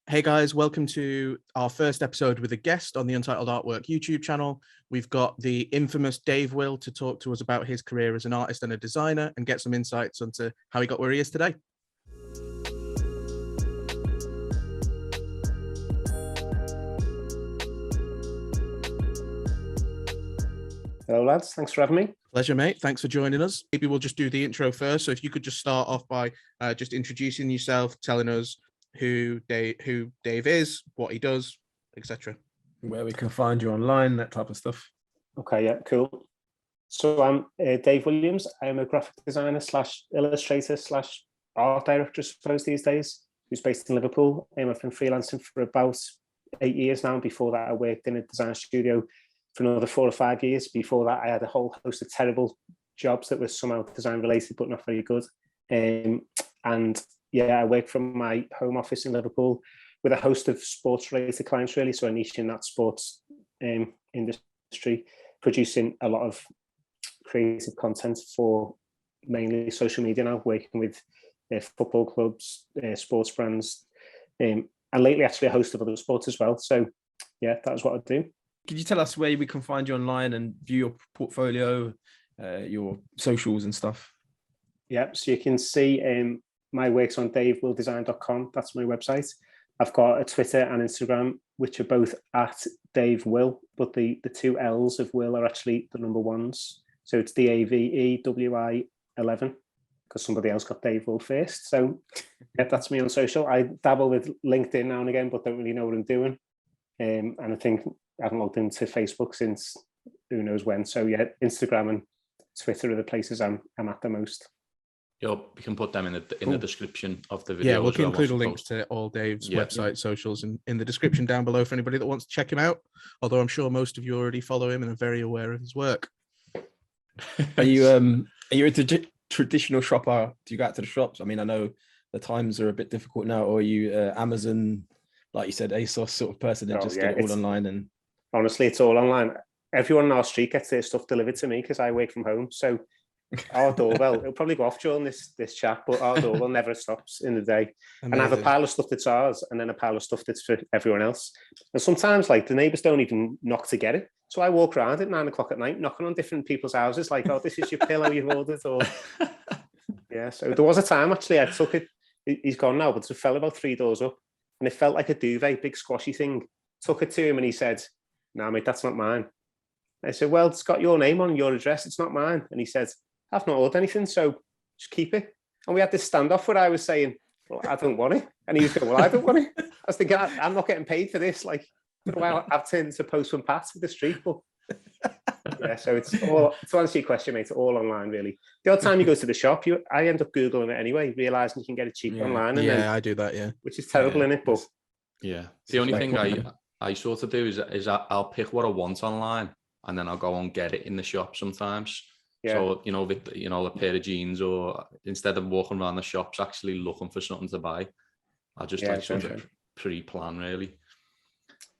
Hey guys, welcome to our first episode with a guest on the Untitled Artwork YouTube channel. We've got the infamous Dave Will to talk to us about his career as an artist and a designer and get some insights onto how he got where he is today. Hello lads, thanks for having me. Pleasure, mate. Thanks for joining us. Maybe we'll just do the intro first. So if you could just start off by just introducing yourself, telling us who Dave is, what he does, etc. Where we can find you online, that type of stuff. Okay, yeah, cool. So I'm Dave Williams. I'm a graphic designer / illustrator / art director, I suppose, these days, who's based in Liverpool. I've been freelancing for about 8 years now. Before that, I worked in a design studio for another 4 or 5 years. Before that, I had a whole host of terrible jobs that were somehow design related, but not very good. And yeah, I work from my home office in Liverpool with a host of sports-related clients, really. So I niche in that sports industry, producing a lot of creative content for mainly social media now, working with football clubs, sports brands, and lately actually a host of other sports as well. So yeah, that is what I do. Could you tell us where we can find you online and view your portfolio, your socials and stuff? Yeah, so you can see my work's on davewilldesign.com. That's my website. I've got a Twitter and Instagram, which are both at Dave Will, but the two L's of Will are actually the number ones. So it's DAVEWI11, because somebody else got Dave Will first. So yeah, that's me on social. I dabble with LinkedIn now and again, but don't really know what I'm doing. And I think I haven't logged into Facebook since who knows when. So yeah, Instagram and Twitter are the places I'm at the most. Yep, we can put them in the description of the video. Yeah, we'll include a link to all Dave's website, socials in the description down below for anybody that wants to check him out. Although I'm sure most of you already follow him and are very aware of his work. Are you a traditional shopper? Do you go out to the shops? I mean, I know the times are a bit difficult now. Or are you Amazon, like you said, ASOS sort of person and just get it all online? And honestly, it's all online. Everyone on our street gets their stuff delivered to me because I work from home. So our doorbell, it'll probably go off during this chat, but our doorbell never stops in the day. Amazing. And I have a pile of stuff that's ours and then a pile of stuff that's for everyone else. And sometimes like the neighbours don't even knock to get it. So I walk around at 9 o'clock at night, knocking on different people's houses like, oh, this is your pillow you've ordered. Or yeah, so there was a time actually I took it, he's gone now, but it fell about 3 doors up and it felt like a duvet, big squashy thing. Took it to him and he said, no, mate, that's not mine. I said, well, it's got your name on your address, it's not mine. And he said, I've not ordered anything, so just keep it. And we had this standoff where I was saying, well, I don't want it. And he was going, well, I don't want it. I was thinking, I'm not getting paid for this. Like, well, I've turned to Postman Pat with the street, but yeah, so it's all, to answer your question, mate, it's all online, really. The odd time you go to the shop, I end up Googling it anyway, realising you can get it cheap online. And then, I do that, yeah. Which is terrible, innit? But yeah, the only thing I sort of do is I'll pick what I want online and then I'll go and get it in the shop sometimes. Yeah. So, a pair of jeans, or instead of walking around the shops actually looking for something to buy, I just sort of pre-plan, really.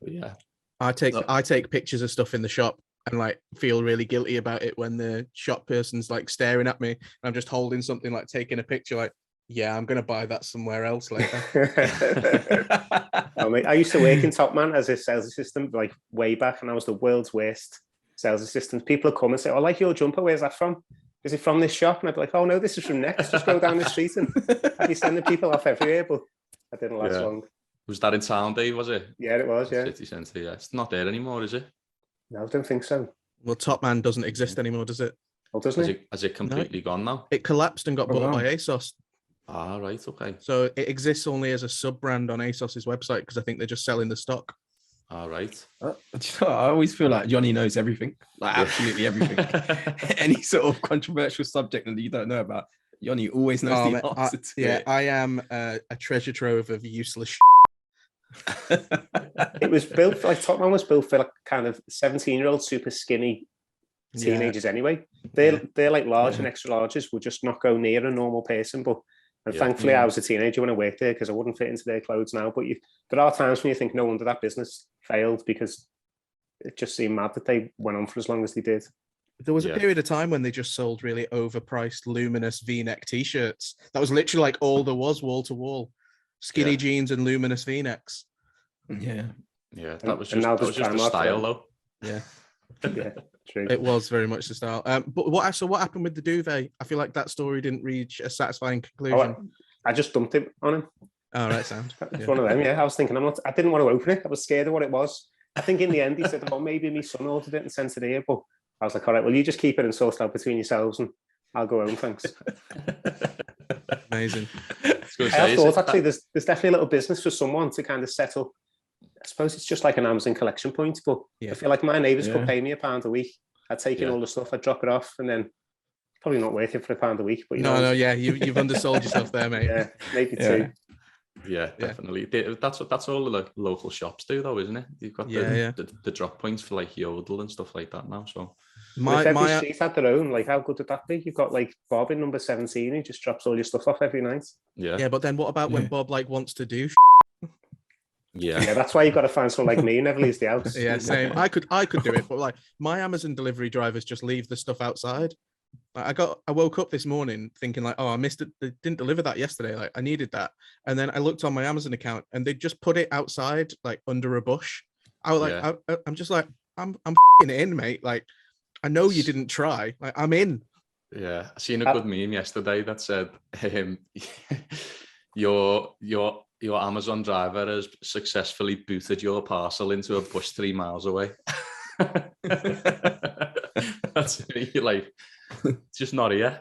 But yeah. I take pictures of stuff in the shop and like feel really guilty about it when the shop person's like staring at me and I'm just holding something, like taking a picture, like, yeah, I'm going to buy that somewhere else later. I used to work in Topman as a sales assistant, like way back, and I was the world's worst sales assistant. People would come and say, oh, I like your jumper, where's that from? Is it from this shop? And I'd be like, oh no, this is from Next, just go down the street. And I'd be sending people off everywhere, but I didn't last long. Was that in town, Dave, was it? Yeah, it was, yeah. City centre, yeah. It's not there anymore, is it? No, I don't think so. Well, Topman doesn't exist anymore, does it? Oh, doesn't it? Has it completely gone now? It collapsed and got bought by ASOS. Ah, right, okay. So it exists only as a sub-brand on ASOS's website because I think they're just selling the stock. All right. I always feel like Johnny knows everything, like absolutely everything. Any sort of controversial subject that you don't know about, Johnny always knows the answer to it. I am a treasure trove of useless It was built, like Topman was built for like kind of 17-year-old super skinny teenagers anyway. They're like large and extra larges will just not go near a normal person, but thankfully I was a teenager when I worked there because I wouldn't fit into their clothes now. But there are times when you think no wonder that business failed, because it just seemed mad that they went on for as long as they did. There was a period of time when they just sold really overpriced luminous V-neck t-shirts. That was literally like all there was, wall to wall. skinny jeans and luminous V-necks. Yeah. That was just a style, though. Yeah. Yeah, true. It was very much the style. But what happened with the duvet? I feel like that story didn't reach a satisfying conclusion. I just dumped it on him. Oh, right, sound. It's one of them. Yeah, I was thinking, I didn't want to open it. I was scared of what it was. I think in the end he said, "Oh, maybe my son ordered it and sent it here." But I was like, "All right, well, you just keep it and sort it out between yourselves, and I'll go home, thanks." Amazing. I thought actually there's definitely a little business for someone to kind of settle. I suppose it's just like an Amazon collection point, but I feel like my neighbours could pay me £1 a week. I'd take in all the stuff, I'd drop it off, and then probably not worth it for £1 a week. But you've undersold yourself there, mate. Yeah, maybe two. Yeah, definitely. That's all the local shops do, though, isn't it? You've got the drop points for like Yodel and stuff like that now. So if every street had their own, like how good would that be? You've got like Bob in number 17 who just drops all your stuff off every night. Yeah, but then what about when Bob like wants to do? Yeah, that's why you've got to find someone like me who never leaves the house. Yeah, same. I could do it, but like my Amazon delivery drivers just leave the stuff outside. I woke up this morning thinking like, oh, I missed it. They didn't deliver that yesterday. Like I needed that. And then I looked on my Amazon account and they just put it outside, like under a bush. I was like, I'm just like, I'm in, mate. Like, I know you didn't try. Like, I'm in. Yeah. I seen a good meme yesterday that said, your Amazon driver has successfully booted your parcel into a bush 3 miles away. That's like, just not here.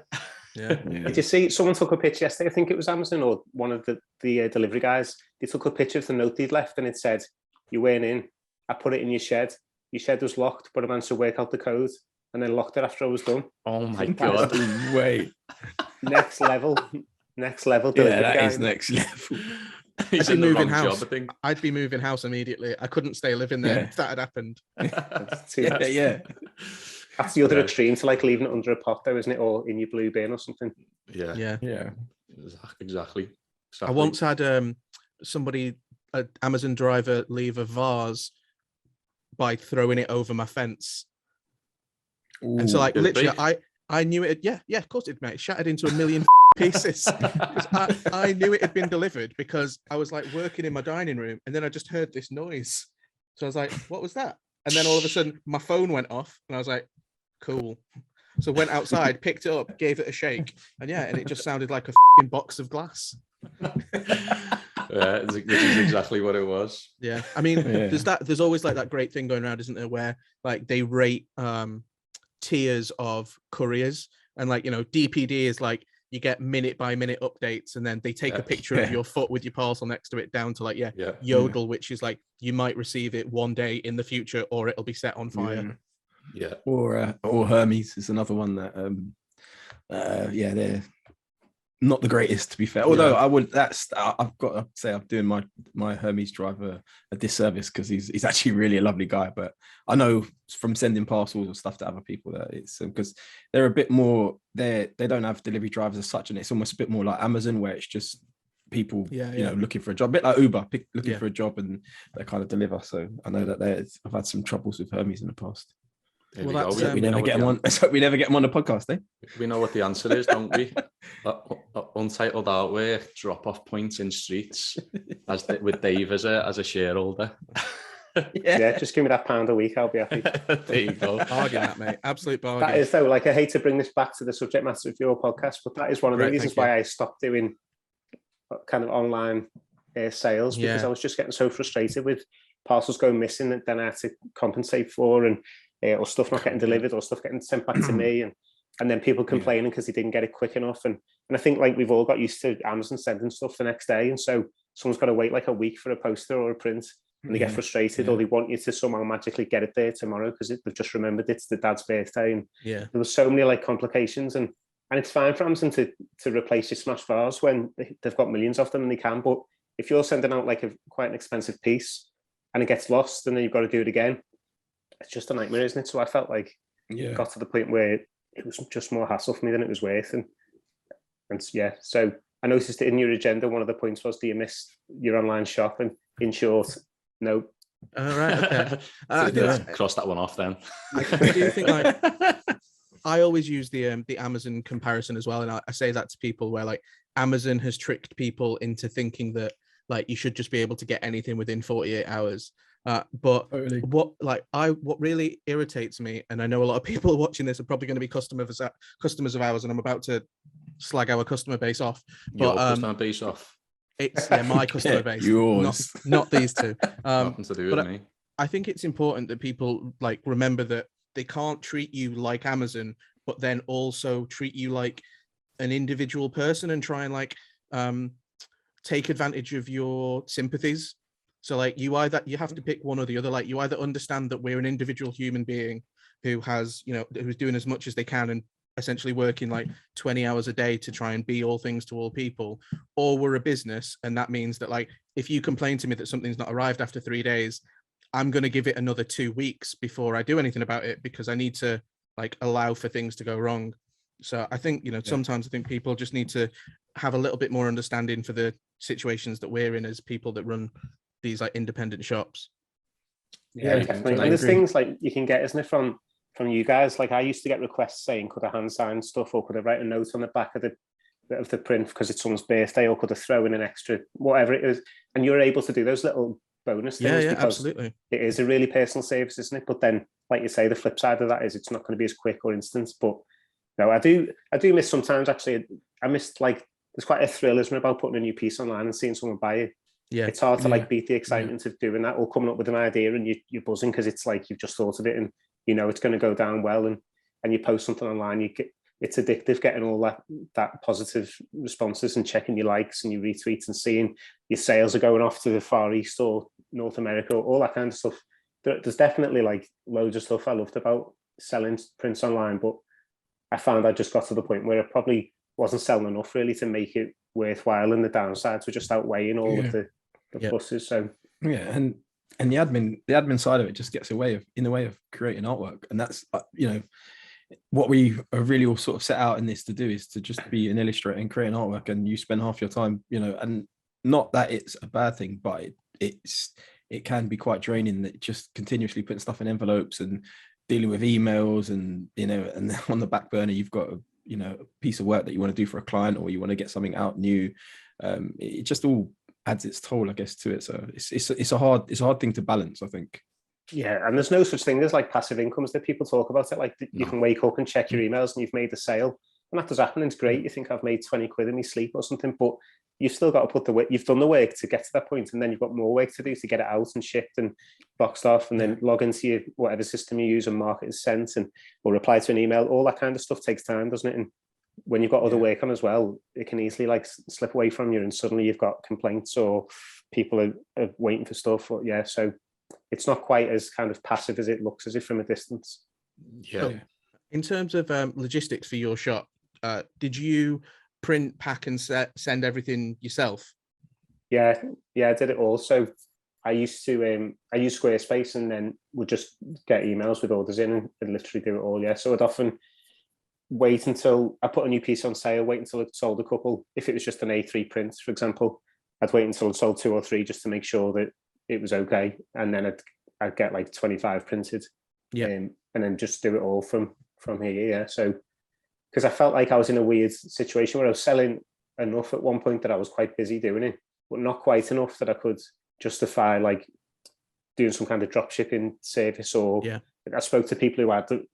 Yeah. Did you see someone took a picture yesterday? I think it was Amazon or one of the delivery guys. They took a picture of the note they'd left and it said, "You weren't in. I put it in your shed. Your shed was locked, but I managed to work out the code and then locked it after I was done." Oh my God. Wait. Next level delivery Yeah, that guy. is next level. He's I'd be in the moving wrong house. job, I think. I'd be moving house immediately. I couldn't stay living there if that had happened. Yeah. That's the other extreme to like leaving it under a pot though, isn't it? Or in your blue bin or something. Yeah. Exactly. I once had an Amazon driver leave a vase by throwing it over my fence. Ooh, and so like literally I knew it. Yeah, of course it, mate. It shattered into a million pieces. I knew it had been delivered because I was like working in my dining room and then I just heard this noise. So I was like, what was that? And then all of a sudden my phone went off and I was like, cool. So went outside, picked it up, gave it a shake, and it just sounded like a box of glass. Which is exactly what it was. Yeah, I mean, there's always like that great thing going around, isn't there, where like they rate tiers of couriers, and like, you know, DPD is like you get minute by minute updates, and then they take a picture of your foot with your parcel next to it down to like Yodel, which is like you might receive it one day in the future or it'll be set on fire. Or Hermes is another one that they're not the greatest, to be fair. Although I've got to say I'm doing my Hermes driver a disservice because he's actually really a lovely guy. But I know from sending parcels or stuff to other people that it's because they're a bit more, they don't have delivery drivers as such, and it's almost a bit more like Amazon where it's just people you know looking for a job, a bit like Uber looking for a job, and they kind of deliver. So I know that I've had some troubles with Hermes in the past. We never get them on. We never get them on the podcast, eh? We know what the answer is, don't we? Untitled Artwork drop-off points in streets, with Dave as a shareholder. Just give me that £1 a week, I'll be happy. There you go. Bargain, that, mate. Absolute bargain. That is though, like I hate to bring this back to the subject matter of your podcast, but that is one of the reasons why I stopped doing kind of online sales, because I was just getting so frustrated with parcels going missing that then I had to compensate for, and or stuff not getting delivered, or stuff getting sent back to me, and then people complaining because they didn't get it quick enough. And I think like we've all got used to Amazon sending stuff the next day, and so someone's got to wait like a week for a poster or a print, and they get frustrated, or they want you to somehow magically get it there tomorrow because they've just remembered it's the dad's birthday. And there was so many like complications, and it's fine for Amazon to replace your smash vase when they've got millions of them and they can, but if you're sending out like quite an expensive piece and it gets lost and then you've got to do it again, it's just a nightmare, isn't it? So I felt like it got to the point where it was just more hassle for me than it was worth. And so I noticed that in your agenda, one of the points was, do you miss your online shop? And in short, no. All right, okay. Cross that one off then. I do think like I always use the Amazon comparison as well, and I say that to people where like Amazon has tricked people into thinking that like you should just be able to get anything within 48 hours. But Totally. what really irritates me, and I know a lot of people watching this are probably going to be customers of ours, and I'm about to slag our customer base off. But your customer base off. It's my customer base, yours, not these two. Nothing to do with me. I think it's important that people like remember that they can't treat you like Amazon, but then also treat you like an individual person and try and like take advantage of your sympathies. So like you have to pick one or the other. Like you either understand that we're an individual human being who has, who's doing as much as they can and essentially working like 20 hours a day to try and be all things to all people, or we're a business. And that means that like, if you complain to me that something's not arrived after 3 days, I'm going to give it another 2 weeks before I do anything about it, because I need to like allow for things to go wrong. So I think, sometimes I think people just need to have a little bit more understanding for the situations that we're in as people that run these like independent shops. Yeah, definitely. And there's things like you can get, isn't it, from you guys? Like I used to get requests saying, could I hand sign stuff, or could I write a note on the back of the print because it's someone's birthday, or could I throw in an extra whatever it is? And you're able to do those little bonus things. Yeah, absolutely. It is a really personal service, isn't it? But then, like you say, the flip side of that is it's not going to be as quick or instant. But no, I do miss sometimes. Actually, I missed like there's quite a thrill, isn't it, about putting a new piece online and seeing someone buy it. Yeah, it's hard to like beat the excitement of doing that, or coming up with an idea and you're buzzing because it's like you've just thought of it and it's going to go down well, and you post something online, it's addictive getting all that positive responses and checking your likes and your retweets and seeing your sales are going off to the Far East or North America, all that kind of stuff. There's definitely like loads of stuff I loved about selling prints online, but I found I just got to the point where it probably wasn't selling enough really to make it worthwhile, and the downsides were just outweighing all of the pluses. So and the admin side of it just gets in the way of creating artwork, and that's what we are really all sort of set out in this to do, is to just be an illustrator and create an artwork, and you spend half your time, and not that it's a bad thing, but it can be quite draining, that just continuously putting stuff in envelopes and dealing with emails, and and on the back burner you've got a piece of work that you want to do for a client, or you want to get something out new. It just all adds its toll, I guess, to it. So it's a hard thing to balance, I think. Yeah, and there's no such thing as like passive incomes that people talk about it. Like you can wake up and check your emails and you've made a sale, and that does happen. It's great. You think I've made 20 quid in my sleep or something, but you've still got to put the work. You've done the work to get to that point, and then you've got more work to do to get it out and shipped and boxed off, and then log into your whatever system you use and mark it as sent, or reply to an email. All that kind of stuff takes time, doesn't it? And when you've got other work on as well, it can easily like slip away from you, and suddenly you've got complaints or people are waiting for stuff. So it's not quite as kind of passive as it looks, as if from a distance. Yeah. In terms of logistics for your shop, did you print, pack, and send everything yourself? Yeah, I did it all. So I used to I use Squarespace, and then would just get emails with orders in and literally do it all. Yeah, so I'd often wait until I put a new piece on sale, wait until it sold a couple. If it was just an A3 print, for example, I'd wait until it sold 2 or 3 just to make sure that it was okay, and then I'd get like 25 printed, and then just do it all from here. Yeah, so because I felt like I was in a weird situation where I was selling enough at one point that I was quite busy doing it, but not quite enough that I could justify like doing some kind of drop shipping service. Or I spoke to people who had the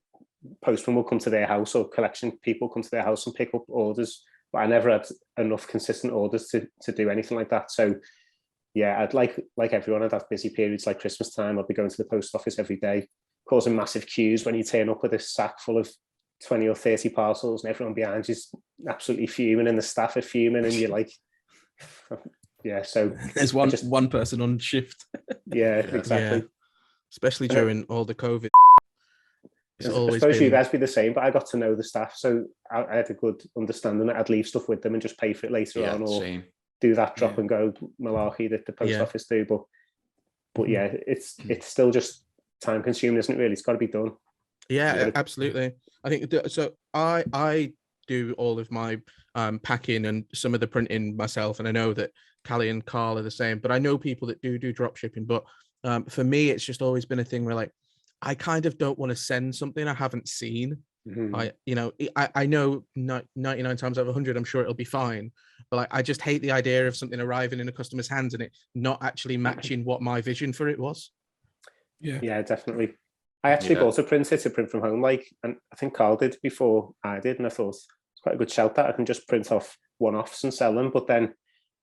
postman would come to their house, or collection people come to their house and pick up orders, but I never had enough consistent orders to do anything like that. So yeah, I'd like everyone, I'd have busy periods like Christmas time. I'd be going to the post office every day, causing massive queues when you turn up with a sack full of 20 or 30 parcels, and everyone behind you's absolutely fuming, and the staff are fuming, and you're like, so there's one person on shift. Exactly. Especially during all the COVID. I suppose you guys be the same, but I got to know the staff, so I had a good understanding that I'd leave stuff with them and just pay for it later on, or do that drop and go malarkey that the post office do. But yeah, it's still just time consuming, isn't it? Really, it's got to be done. Yeah, absolutely. I think so. I do all of my packing and some of the printing myself, and I know that Callie and Karl are the same. But I know people that do drop shipping. But for me, it's just always been a thing where like I kind of don't want to send something I haven't seen. I know 99 times out of 100, I'm sure it'll be fine. But like, I just hate the idea of something arriving in a customer's hands and it not actually matching what my vision for it was. Yeah, definitely. I actually bought a printer to print from home, and I think Carl did before I did, and I thought it's quite a good shout that I can just print off one-offs and sell them. But then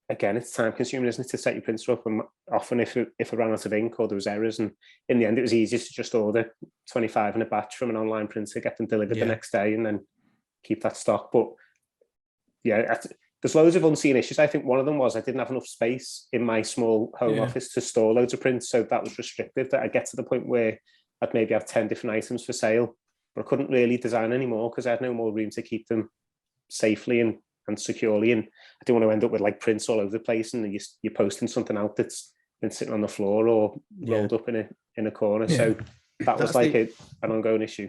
again, it's time consuming, isn't it, to set your printer up? And often if it ran out of ink or there was errors, and in the end it was easier to just order 25 in a batch from an online printer, get them delivered the next day, and then keep that stock. But yeah, there's loads of unseen issues. I think one of them was I didn't have enough space in my small home office to store loads of prints, so that was restrictive. That I get to the point where I'd maybe have 10 different items for sale, but I couldn't really design anymore because I had no more room to keep them safely and securely. And I didn't want to end up with like prints all over the place and you're posting something out that's been sitting on the floor or rolled up in a corner. So that was like an ongoing issue.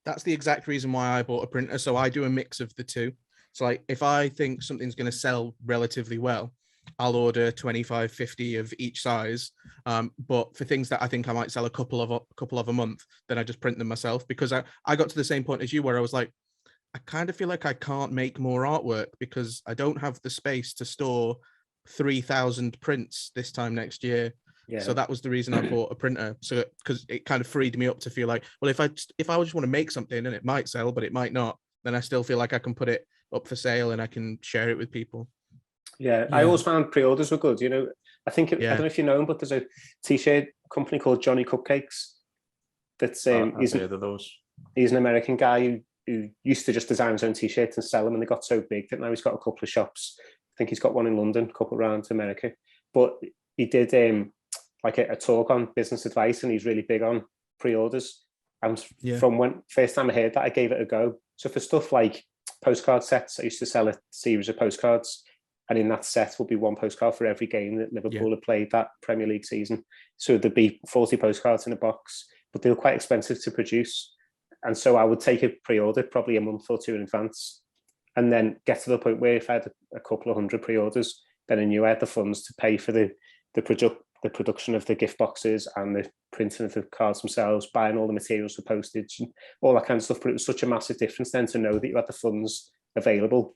That's the exact reason why I bought a printer. So I do a mix of the two. So like if I think something's going to sell relatively well, I'll order 25, 50 of each size. But for things that I think I might sell a couple of a month, then I just print them myself, because I got to the same point as you where I was like, I kind of feel like I can't make more artwork because I don't have the space to store 3,000 prints this time next year. Yeah. So that was the reason I bought a printer. So because it kind of freed me up to feel like, well, if I just want to make something and it might sell, but it might not, then I still feel like I can put it up for sale and I can share it with people. Yeah, I always found pre-orders were good. I think I don't know if you know him, but there's a T-shirt company called Johnny Cupcakes. That's he's an American guy who used to just design his own T-shirts and sell them, and they got so big that now he's got a couple of shops. I think he's got one in London, a couple around America. But he did like a talk on business advice, and he's really big on pre-orders. And from when first time I heard that, I gave it a go. So for stuff like postcard sets, I used to sell a series of postcards, and in that set will be one postcard for every game that Liverpool had played that Premier League season. So there'd be 40 postcards in a box, but they were quite expensive to produce. And so I would take a pre-order probably a month or two in advance, and then get to the point where if I had a couple of hundred pre-orders, then I knew I had the funds to pay for the production of the gift boxes and the printing of the cards themselves, buying all the materials for postage and all that kind of stuff. But it was such a massive difference then to know that you had the funds available,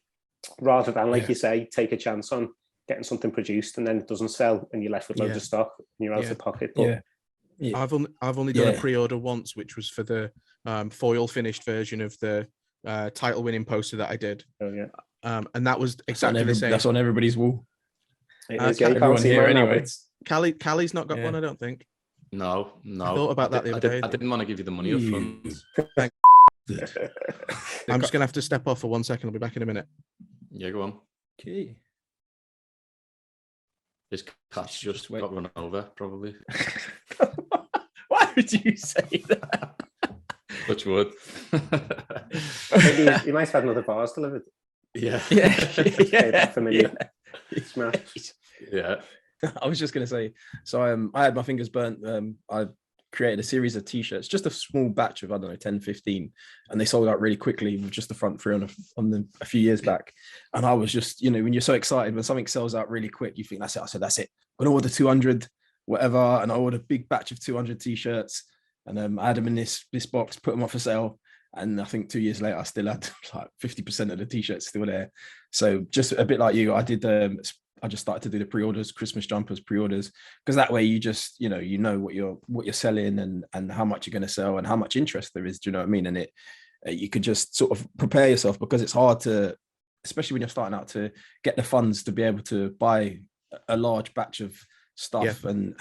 rather than, like you say, take a chance on getting something produced and then it doesn't sell and you're left with loads of stock and you're out of pocket. But I've only done a pre-order once, which was for the foil finished version of the title winning poster that I did. And that was exactly the same. That's on everybody's wall. Everyone here anyway. Callie's not got one, I don't think. No. I thought about that the other day. I didn't want to give you the money up front. I'm just gonna have to step off for 1 second. I'll be back in a minute. Yeah, go on. Okay. His cat's just got run over, probably. Why would you say that? Touch wood. Maybe he might have had another bars delivered. Yeah. Yeah. I was just going to say, so I had my fingers burnt. I created a series of T-shirts, just a small batch of, 10, 15, and they sold out really quickly with just the front three on them a few years back. And I was just, when you're so excited, when something sells out really quick, you think, that's it. I said, that's it. I'm going to order 200, whatever. And I ordered a big batch of 200 T-shirts. And I had them in this box, put them up for sale. And I think 2 years later, I still had like 50% of the T-shirts still there. So just a bit like you, I just started to do the pre-orders, Christmas jumpers, pre-orders, because that way you just, you know what you're selling and how much you're going to sell and how much interest there is. Do you know what I mean? And you could just sort of prepare yourself, because it's hard to, especially when you're starting out, to get the funds to be able to buy a large batch of stuff and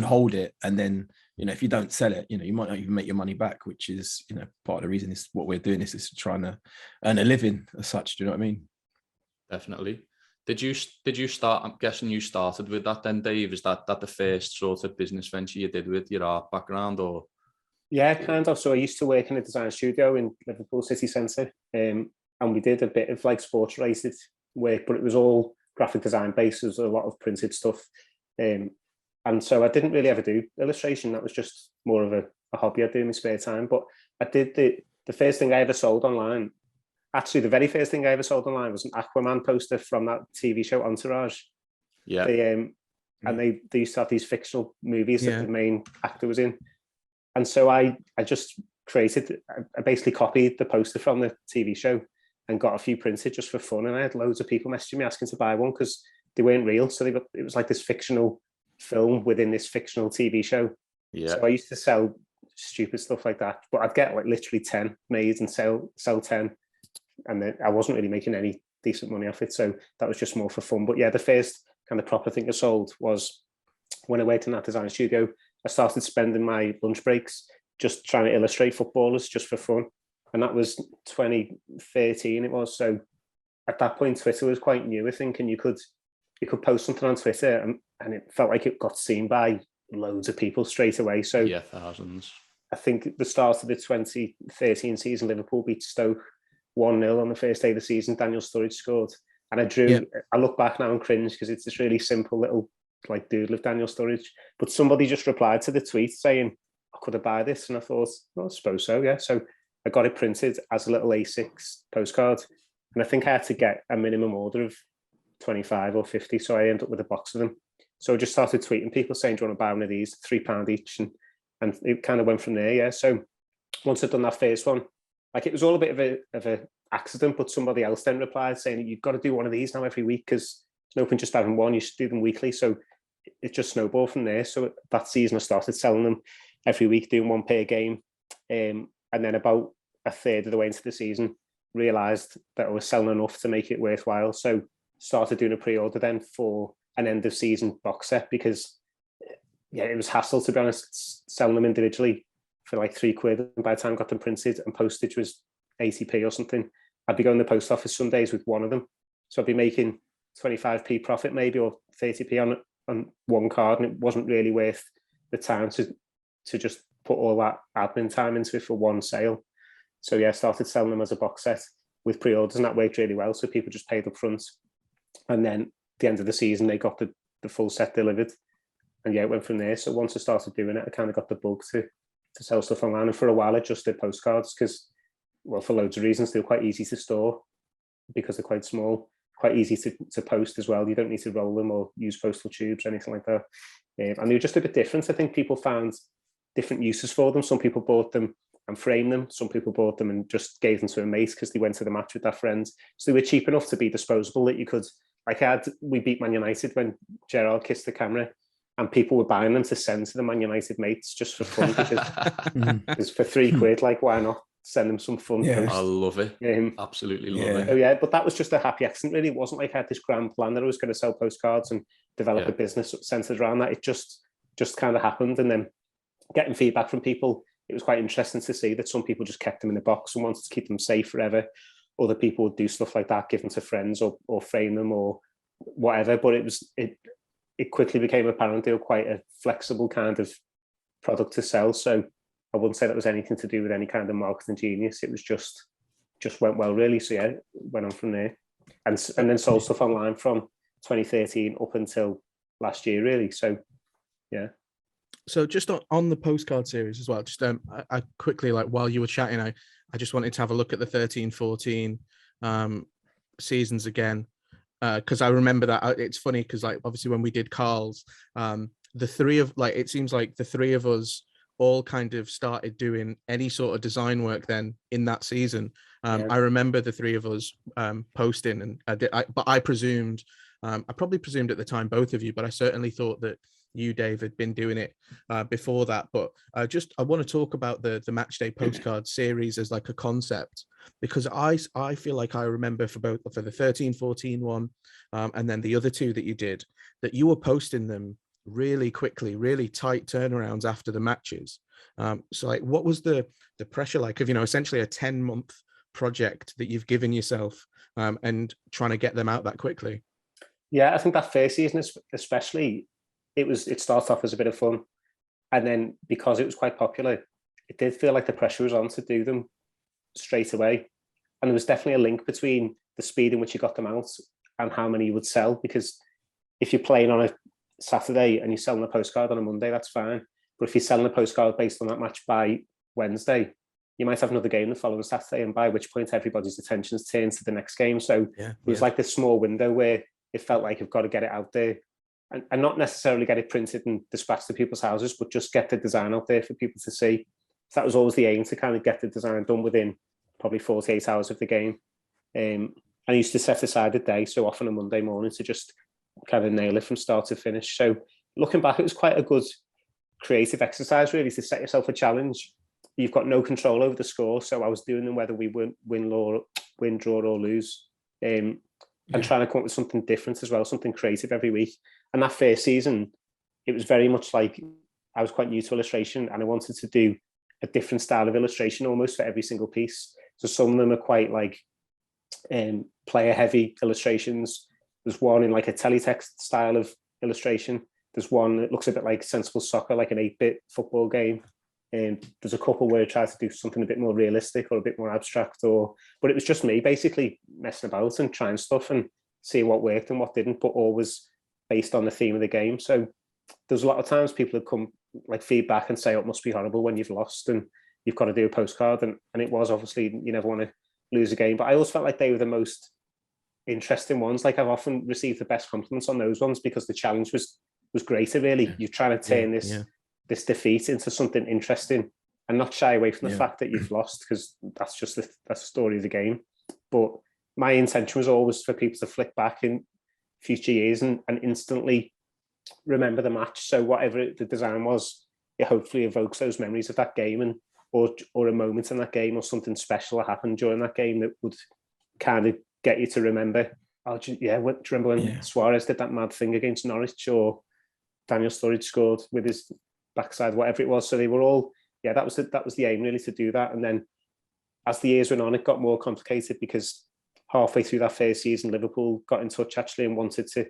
hold it. And then, if you don't sell it, you might not even make your money back, which is, part of the reason is what we're doing is trying to earn a living as such. Do you know what I mean? Definitely. Did you start? I'm guessing you started with that then, Dave. Is that the first sort of business venture you did with your art background, or? Yeah, kind of. So I used to work in a design studio in Liverpool city centre, and we did a bit of like sports related work, but it was all graphic design based. There was a lot of printed stuff. And so I didn't really ever do illustration. That was just more of a hobby I do in my spare time. But I did the first thing I ever sold online. Actually, the very first thing I ever sold online was an Aquaman poster from that TV show Entourage. Yeah. And they used to have these fictional movies that the main actor was in. And so I just I basically copied the poster from the TV show and got a few printed just for fun. And I had loads of people messaging me asking to buy one because they weren't real. So it was like this fictional film within this fictional TV show. Yeah. So I used to sell stupid stuff like that, but I'd get like literally 10 made and sell 10. And then I wasn't really making any decent money off it. So that was just more for fun. But yeah, the first kind of proper thing I sold was when I worked in that design studio. I started spending my lunch breaks just trying to illustrate footballers just for fun. And that was 2013 it was. So at that point, Twitter was quite new, I think, and you could post something on Twitter and it felt like it got seen by loads of people straight away. So yeah, thousands. I think at the start of the 2013 season, Liverpool beat Stoke 1-0 on the first day of the season. Daniel Sturridge scored. And I look back now and cringe because it's this really simple little like doodle of Daniel Sturridge. But somebody just replied to the tweet saying, could I buy this? And I thought, well, I suppose so, yeah. So I got it printed as a little A6 postcard. And I think I had to get a minimum order of 25 or 50. So I ended up with a box of them. So I just started tweeting people saying, do you want to buy one of these? £3 each. And it kind of went from there, yeah. So once I'd done that first one, like it was all a bit of a accident, but somebody else then replied saying, you've got to do one of these now every week because it's no point just having one, you should do them weekly. So it just snowballed from there. So that season I started selling them every week, doing one per game. And then about a third of the way into the season, realised that I was selling enough to make it worthwhile. So started doing a pre-order then for an end of season box set because yeah, it was hassle, to be honest, selling them individually for like £3. And by the time I got them printed and postage was 80p or something, I'd be going to the post office some days with one of them. So I'd be making 25p profit maybe or 30p on one card, and it wasn't really worth the time to just put all that admin time into it for one sale. So yeah, I started selling them as a box set with pre-orders, and that worked really well. So people just paid up front, and then at the end of the season they got the full set delivered, and yeah, it went from there. So once I started doing it, I kind of got the bug to sell stuff online. And for a while I just did postcards because, well, for loads of reasons, they were quite easy to store because they're quite small, quite easy to post as well. You don't need to roll them or use postal tubes or anything like that. And they were just a bit different. I think people found different uses for them. Some people bought them and framed them. Some people bought them and just gave them to a mate because they went to the match with their friends. So they were cheap enough to be disposable that you could, like we beat Man United when Gerrard kissed the camera, and people were buying them to send to the Man United mates just for fun because it's for £3, like why not send them some fun posts. I love it. Absolutely love it. Oh yeah, but that was just a happy accident really. It wasn't like I had this grand plan that I was going to sell postcards and develop a business centered around that. It just kind of happened, and then getting feedback from people, it was quite interesting to see that some people just kept them in a box and wanted to keep them safe forever. Other people would do stuff like that, give them to friends or frame them or whatever. But it quickly became apparent they were quite a flexible kind of product to sell. So I wouldn't say that was anything to do with any kind of marketing genius. It was just went well really. So yeah, went on from there, and then sold stuff online from 2013 up until last year really. So yeah. So just on the postcard series as well, just I quickly, like while you were chatting, I just wanted to have a look at the 13-14 seasons again, because I remember that. It's funny because like obviously when we did Karl's, it seems like the three of us all kind of started doing any sort of design work then in that season. I remember the three of us posting, and but I presumed, I probably presumed at the time both of you, but I certainly thought that you, Dave, had been doing it before that. But I want to talk about the Matchday Postcard series as like a concept, because I feel like I remember for the 13-14 one and then the other two that you did, that you were posting them really quickly, really tight turnarounds after the matches. So like, what was the pressure like of, essentially a 10-month project that you've given yourself and trying to get them out that quickly? Yeah, I think that first season especially, it started off as a bit of fun, and then because it was quite popular, it did feel like the pressure was on to do them straight away. And there was definitely a link between the speed in which you got them out and how many you would sell, because if you're playing on a Saturday and you're selling a postcard on a Monday, that's fine. But if you're selling a postcard based on that match by Wednesday, you might have another game the following Saturday, and by which point everybody's attention's turned to the next game. So it was like this small window where it felt like you've got to get it out there. And not necessarily get it printed and dispatched to people's houses, but just get the design out there for people to see. So that was always the aim, to kind of get the design done within probably 48 hours of the game. I used to set aside a day, so often a Monday morning, to just kind of nail it from start to finish. So looking back, it was quite a good creative exercise, really, to set yourself a challenge. You've got no control over the score, so I was doing them whether we win, draw, or lose, and trying to come up with something different as well, something creative every week. And that first season, it was very much like I was quite new to illustration, and I wanted to do a different style of illustration almost for every single piece. So some of them are quite like player heavy illustrations. There's one in like a teletext style of illustration. There's one that looks a bit like Sensible Soccer, like an 8-bit football game. And there's a couple where I tried to do something a bit more realistic or a bit more abstract, but it was just me basically messing about and trying stuff and seeing what worked and what didn't, but always based on the theme of the game. So there's a lot of times people have come like feedback and say, oh, it must be horrible when you've lost and you've got to do a postcard. And it was, obviously, you never want to lose a game. But I always felt like they were the most interesting ones. Like I've often received the best compliments on those ones because the challenge was greater, really. You're trying to turn this defeat into something interesting and not shy away from the fact that you've lost, because that's just that's the story of the game. But my intention was always for people to flick back in future years and instantly remember the match. So whatever the design was, it hopefully evokes those memories of that game, and or a moment in that game, or something special that happened during that game that would kind of get you to remember. Do you remember when Suarez did that mad thing against Norwich, or Daniel Sturridge scored with his backside, whatever it was? So they were all, that was the aim, really, to do that. And then as the years went on, it got more complicated, because halfway through that first season, Liverpool got in touch actually and wanted to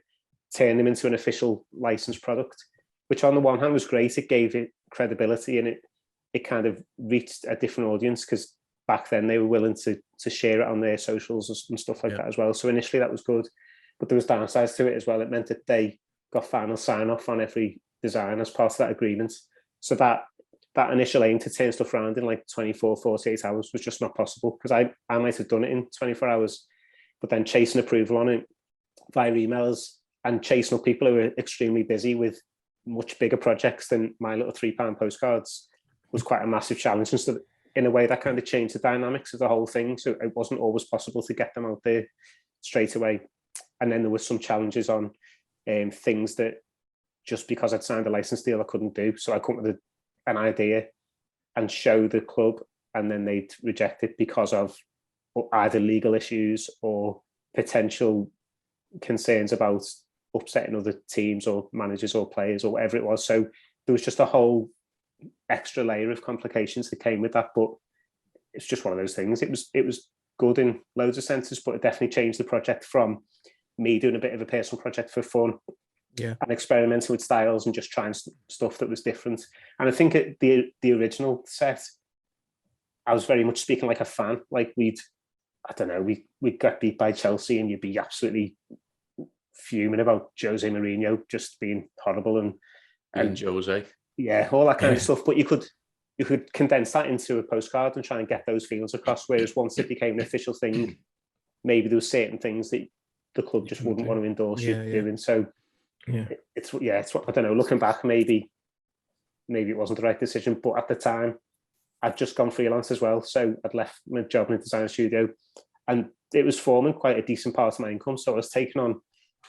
turn them into an official licensed product, which on the one hand was great. It gave it credibility, and it kind of reached a different audience, because back then they were willing to share it on their socials and stuff like that as well. So initially that was good, but there was downsides to it as well. It meant that they got final sign off on every design as part of that agreement. So that initial aim to turn stuff around in like 24, 48 hours was just not possible, because I might have done it in 24 hours, but then chasing approval on it via emails and chasing up people who were extremely busy with much bigger projects than my little £3 postcards was quite a massive challenge. And so in a way that kind of changed the dynamics of the whole thing. So it wasn't always possible to get them out there straight away. And then there were some challenges on things that just because I'd signed a license deal, I couldn't do. So I come up with an idea and show the club, and then they'd reject it because of either legal issues or potential concerns about upsetting other teams or managers or players or whatever it was. So there was just a whole extra layer of complications that came with that. But it's just one of those things. It was good in loads of senses, but it definitely changed the project from me doing a bit of a personal project for fun and experimenting with styles and just trying stuff that was different. And I think at the original set, I was very much speaking like a fan. Like we'd got beat by Chelsea, and you'd be absolutely fuming about Jose Mourinho just being horrible and Jose. Yeah, all that kind of stuff. But you could condense that into a postcard and try and get those feelings across. Whereas once it became an official thing, maybe there were certain things that the club just wouldn't want to endorse you doing. So it's I don't know. Looking back, maybe it wasn't the right decision. But at the time, I'd just gone freelance as well, so I'd left my job in a design studio, and it was forming quite a decent part of my income. So I was taking on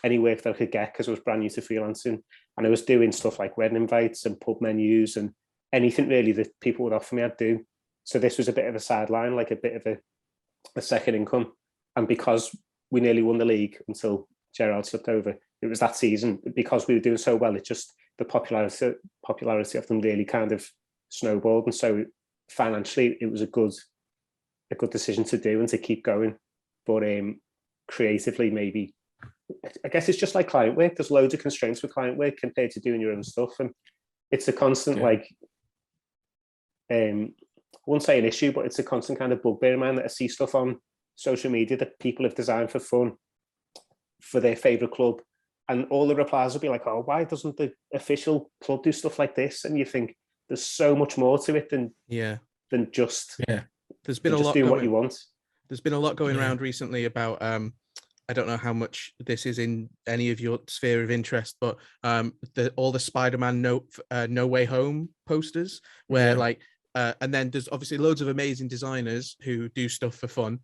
any work that I could get, because I was brand new to freelancing, and I was doing stuff like wedding invites and pub menus and anything really that people would offer me, I'd do. So this was a bit of a sideline, like a bit of a second income. And because we nearly won the league until Gerrard slipped over, it was that season, because we were doing so well, it just, the popularity of them really kind of snowballed. And so financially, it was a good decision to do and to keep going. But creatively, maybe, I guess it's just like client work. There's loads of constraints with client work compared to doing your own stuff, and it's a constant I wouldn't say an issue, but it's a constant kind of bugbear of mine that I see stuff on social media that people have designed for fun for their favorite club, and all the replies will be like, "Oh, why doesn't the official club do stuff like this?" And you think there's so much more to it than just There's been a lot do what you want. There's been a lot going around recently about I don't know how much this is in any of your sphere of interest, but all the Spider-Man No Way Home posters, where like And then there's obviously loads of amazing designers who do stuff for fun,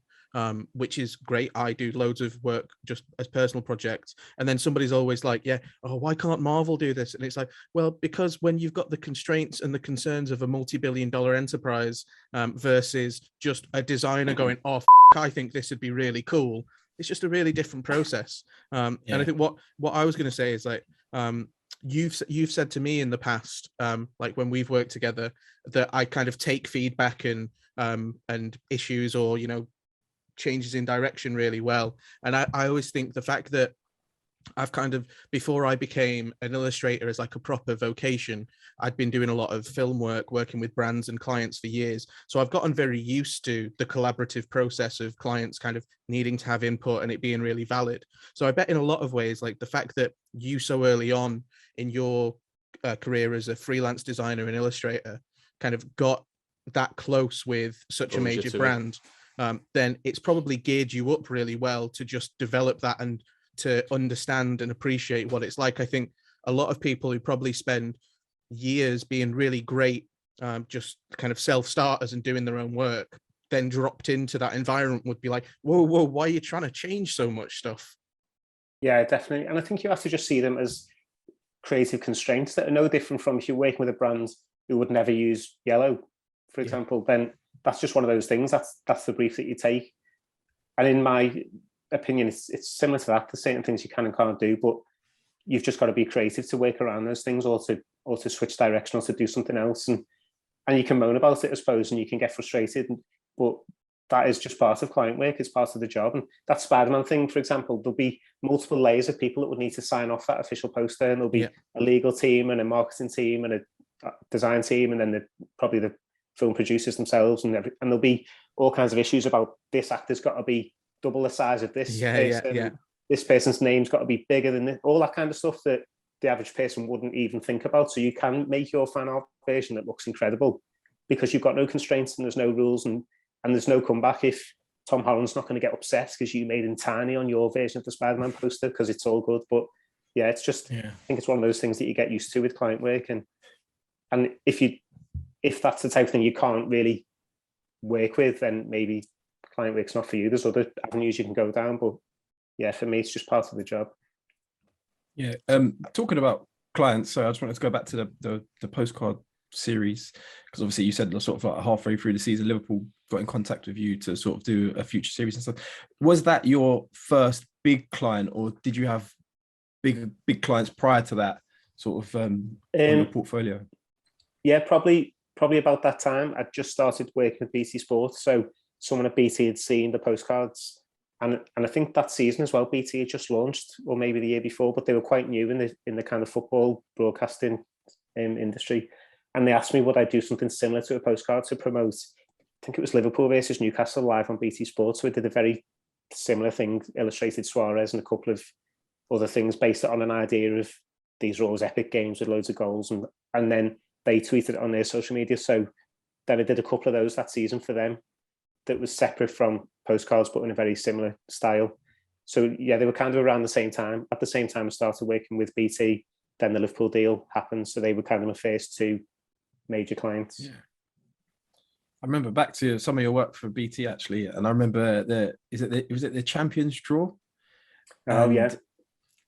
which is great. I do loads of work just as personal projects. And then somebody's always like, yeah, oh, why can't Marvel do this? And it's like, well, because when you've got the constraints and the concerns of a multi-billion-dollar enterprise versus just a designer going, oh, I think this would be really cool. It's just a really different process. And I think what I was going to say is like, you've said to me in the past, like when we've worked together, that I kind of take feedback and issues or, you know, changes in direction really well. And I always think the fact that I've kind of, before I became an illustrator as like a proper vocation, I'd been doing a lot of film work, working with brands and clients for years. So I've gotten very used to the collaborative process of clients kind of needing to have input and it being really valid. So I bet in a lot of ways, like the fact that you so early on in your career as a freelance designer and illustrator kind of got that close with such a major brand, then it's probably geared you up really well to just develop that and to understand and appreciate what it's like. I think a lot of people who probably spend years being really great, just kind of self-starters and doing their own work, then dropped into that environment would be like, whoa, why are you trying to change so much stuff? Yeah, definitely. And I think you have to just see them as creative constraints that are no different from if you're working with a brand who would never use yellow, for example, then that's just one of those things. That's the brief that you take. And in my opinion, it's similar to that. There's certain things you can and can't do, but you've just got to be creative to work around those things, or to switch direction, or to do something else. And you can moan about it, I suppose, and you can get frustrated. But that is just part of client work. It's part of the job. And that Spider-Man thing, for example, there'll be multiple layers of people that would need to sign off that official poster, and there'll be a legal team and a marketing team and a design team, and then probably the film producers themselves, and there'll be all kinds of issues about this actor's got to be double the size of this person. This person's name's got to be bigger than this, all that kind of stuff that the average person wouldn't even think about. So you can make your fan art version that looks incredible because you've got no constraints and there's no rules, and there's no comeback if Tom Holland's not going to get upset because you made him tiny on your version of the Spider-Man poster, because it's all good. But yeah, it's just, I think it's one of those things that you get used to with client work. And if that's the type of thing you can't really work with, then maybe client work's not for you. There's other avenues you can go down, but yeah, for me, it's just part of the job. Yeah. Talking about clients, so I just wanted to go back to the Postcard Series, because obviously you said sort of like halfway through the season, Liverpool got in contact with you to sort of do a future series and stuff. Was that your first big client, or did you have big clients prior to that sort of on your portfolio? Yeah, probably about that time. I just started working with BT Sports, so someone at BT had seen the postcards, and I think that season as well, BT had just launched, or maybe the year before, but they were quite new in the kind of football broadcasting industry, and they asked me would I do something similar to a postcard to promote, I think it was Liverpool versus Newcastle live on BT Sports. So we did a very similar thing, illustrated Suarez and a couple of other things based on an idea of these are always epic games with loads of goals, and then they tweeted it on their social media. So then I did a couple of those that season for them that was separate from postcards, but in a very similar style. So yeah, they were kind of around the same time. At the same time I started working with BT, then the Liverpool deal happened. So they were kind of my first two major clients. Yeah. I remember back to some of your work for BT actually, and I remember was it the Champions draw?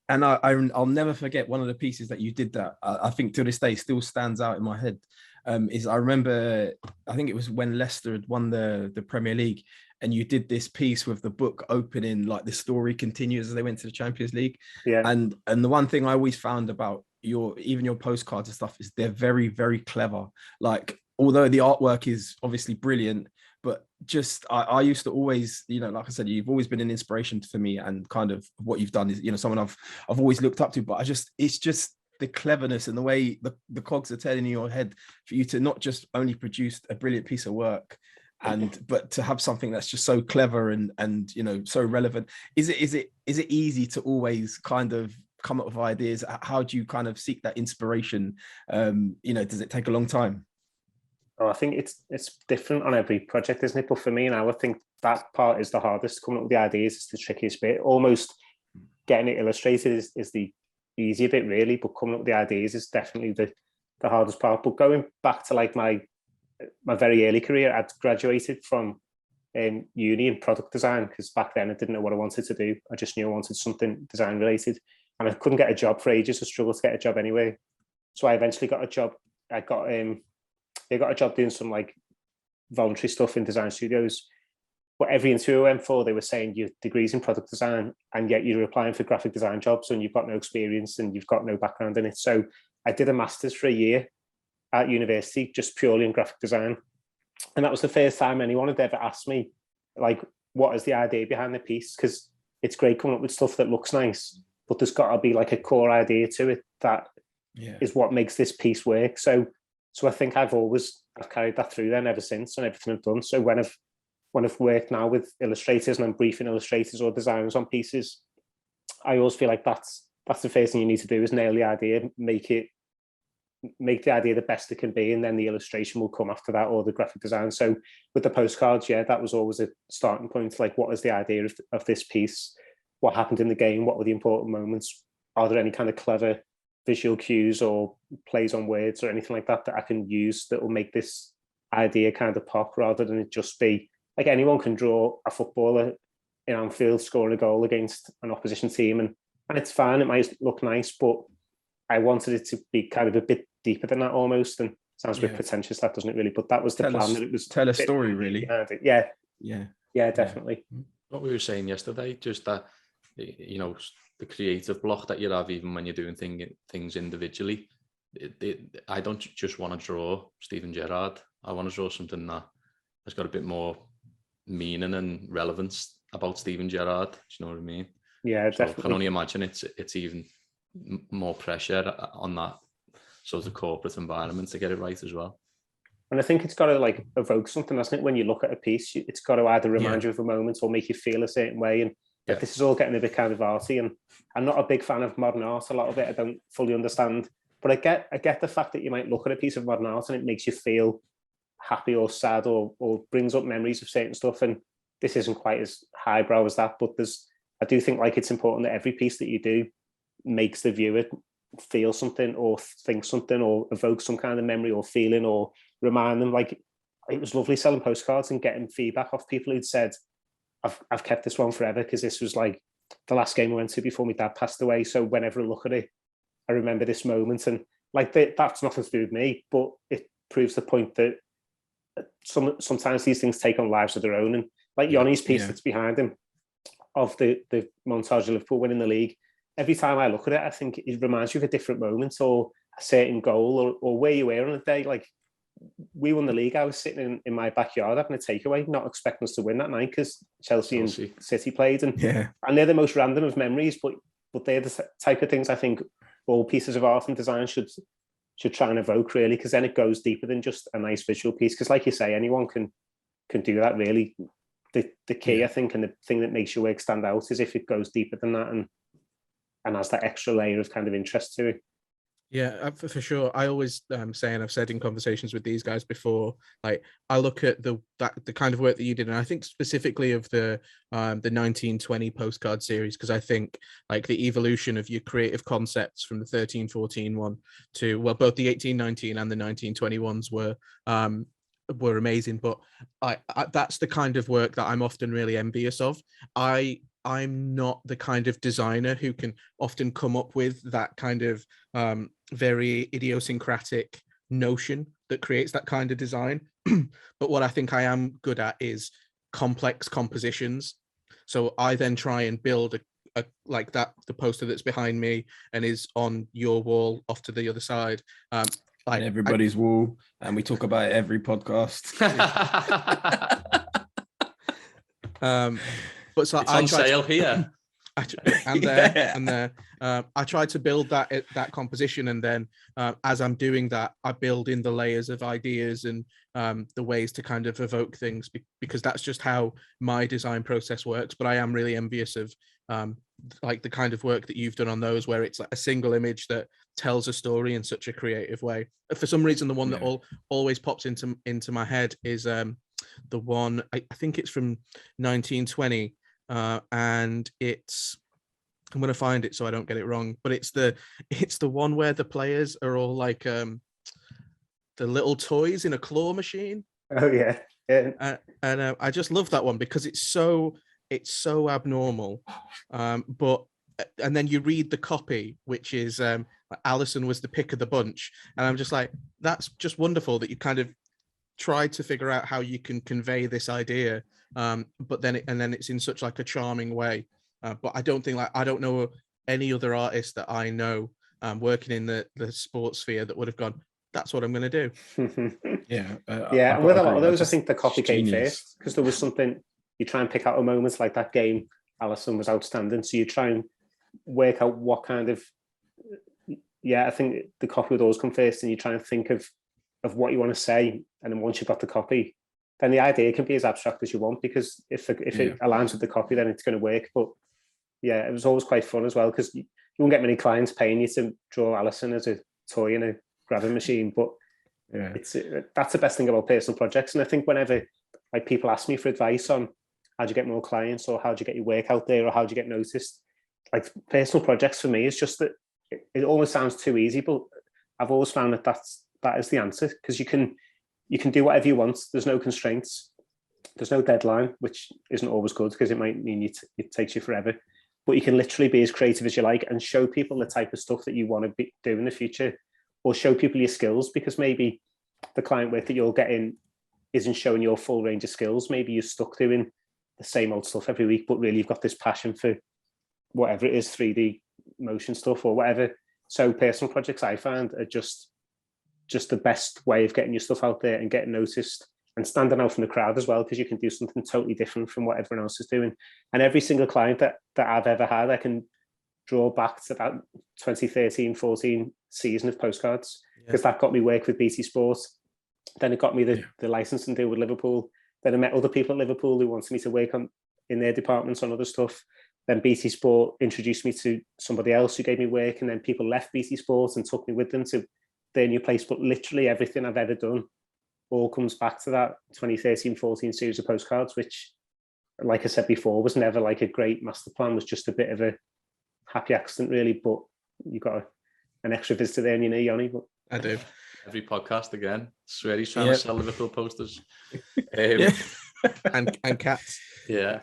And I'll never forget one of the pieces that you did that I think to this day still stands out in my head. Is I remember, I think it was when Leicester had won the Premier League, and you did this piece with the book opening, like the story continues as they went to the Champions League. Yeah. And the one thing I always found about even your postcards and stuff is they're very, very clever. Like, although the artwork is obviously brilliant, but just I used to always, like I said, you've always been an inspiration for me, and kind of what you've done is, someone I've always looked up to. But it's just the cleverness and the way the cogs are turning in your head for you to not just only produce a brilliant piece of work, but to have something that's just so clever and so relevant. Is it easy to always kind of come up with ideas? How do you kind of seek that inspiration? Does it take a long time? Oh, I think it's different on every project, isn't it? But for me now, I think that part is the hardest. Coming up with the ideas is the trickiest bit. Almost getting it illustrated is the easier bit, really. But coming up with the ideas is definitely the hardest part. But going back to like my my very early career, I'd graduated from uni in product design, because back then I didn't know what I wanted to do. I just knew I wanted something design related, and I couldn't get a job for ages. I struggled to get a job anyway. So I eventually got a job. I got a job doing some like voluntary stuff in design studios. But every interview I went for, they were saying your degree's in product design, and yet you're applying for graphic design jobs and you've got no experience and you've got no background in it. So I did a master's for a year at university, just purely in graphic design. And that was the first time anyone had ever asked me, like, what is the idea behind the piece? Because it's great coming up with stuff that looks nice, but there's got to be like a core idea to it that is what makes this piece work. So I think I've carried that through then ever since, and everything I've done. So when I've worked now with illustrators and I'm briefing illustrators or designers on pieces, I always feel like that's the first thing you need to do, is nail the idea, make the idea the best it can be, and then the illustration will come after that, or the graphic design. So with the postcards, that was always a starting point. Like, what is the idea of this piece? What happened in the game? What were the important moments? Are there any kind of clever visual cues or plays on words or anything like that I can use that will make this idea kind of pop, rather than it just be like anyone can draw a footballer in Anfield scoring a goal against an opposition team, and it's fine. It might look nice, but I wanted it to be kind of a bit deeper than that almost. And sounds a bit pretentious, that doesn't it really? But that was the plan. That it was tell a story, really. Yeah, definitely. What we were saying yesterday, just that, you know, the creative block that you have even when you're doing things individually. I don't just want to draw Steven Gerrard. I want to draw something that has got a bit more meaning and relevance about Steven Gerrard. Do you know what I mean? Yeah, so definitely. I can only imagine it's even more pressure on that sort of corporate environment to get it right as well. And I think it's got to like evoke something, hasn't it? When you look at a piece, it's got to either remind you of a moment or make you feel a certain way. And this is all getting a bit kind of arty. And I'm not a big fan of modern art. A lot of it I don't fully understand. But I get the fact that you might look at a piece of modern art and it makes you feel happy or sad or brings up memories of certain stuff. And this isn't quite as highbrow as that, but I do think like it's important that every piece that you do makes the viewer feel something or think something or evoke some kind of memory or feeling or remind them. Like, it was lovely selling postcards and getting feedback off people who'd said, I've kept this one forever because this was like the last game I went to before my dad passed away. So whenever I look at it, I remember this moment. And like that's nothing to do with me, but it proves the point that sometimes these things take on lives of their own. And like Yoni's piece that's behind him of the montage of Liverpool winning the league, every time I look at it, I think it reminds you of a different moment or a certain goal or where you were on a day. Like, we won the league. I was sitting in my backyard having a takeaway, not expecting us to win that night because Chelsea and City played. And they're the most random of memories, but they're the type of things I think all pieces of art and design should try and evoke, really, because then it goes deeper than just a nice visual piece. Because like you say, anyone can do that, really. The key, I think, and the thing that makes your work stand out is if it goes deeper than that and has that extra layer of kind of interest to it. Yeah, for sure. I always say, and I've said in conversations with these guys before, like, I look at the kind of work that you did, and I think specifically of the 1920 postcard series, because I think like the evolution of your creative concepts from the 13-14 one to, well, both the 18-19 and the 1921s were amazing. But I that's the kind of work that I'm often really envious of. I'm not the kind of designer who can often come up with that kind of very idiosyncratic notion that creates that kind of design. But what I think I am good at is complex compositions. So I then try and build a like that, the poster that's behind me and is on your wall off to the other side. Like everybody's wall, and we talk about it every podcast. But so it's on sale here. And there. I try to build that composition, and then as I'm doing that, I build in the layers of ideas and the ways to kind of evoke things, because that's just how my design process works. But I am really envious of like the kind of work that you've done on those, where it's like a single image that tells a story in such a creative way. For some reason, the one that always pops into my head is the one, I think it's from 1920. And I'm going to find it so I don't get it wrong, but it's the one where the players are all like little toys in a claw machine. Oh yeah. And I just love that one because it's so abnormal. But and then you read the copy, which is Alison was the pick of the bunch, and I'm just like, that's just wonderful that you kind of tried to figure out how you can convey this idea, but then it's in such like a charming way. But I don't know any other artist that I know working in the sports sphere that would have gone, that's what I'm going to do. Yeah. And with a lot of those, I think the copy came first because there was something, you try and pick out a moment like that game, Alison was outstanding. So you try and work out what kind of, I think the copy would always come first, and you try and think of what you want to say. And then once you've got the copy, then the idea can be as abstract as you want, because if it aligns with the copy, then it's going to work. But yeah, it was always quite fun as well, because you won't get many clients paying you to draw Alison as a toy in a grabbing machine. But that's the best thing about personal projects. And I think whenever like people ask me for advice on how do you get more clients, or how do you get your work out there, or how do you get noticed, like personal projects for me is just that it almost sounds too easy, but I've always found that is the answer, because you can do whatever you want. There's no constraints, there's no deadline, which isn't always good because it might mean it takes you forever. But you can literally be as creative as you like and show people the type of stuff that you want to do in the future, or show people your skills, because maybe the client work that you're getting isn't showing your full range of skills. Maybe you're stuck doing the same old stuff every week, but really you've got this passion for whatever it is, 3D motion stuff or whatever. So personal projects, I find, are just the best way of getting your stuff out there and getting noticed and standing out from the crowd as well, because you can do something totally different from what everyone else is doing. And every single client that I've ever had, I can draw back to that 2013-14 season of Postcards, because that got me work with BT Sport. Then it got me the licensing deal with Liverpool. Then I met other people at Liverpool who wanted me to work in their departments on other stuff. Then BT Sport introduced me to somebody else who gave me work, and then people left BT Sport and took me with them to their new place. But literally everything I've ever done all comes back to that 2013-14 series of Postcards, which, like I said before, was never like a great master plan, was just a bit of a happy accident really. But you got an extra visitor there, and you know, Yoni. But I do. Every podcast again. Swear he's trying to sell Liverpool posters. And cats. Yeah.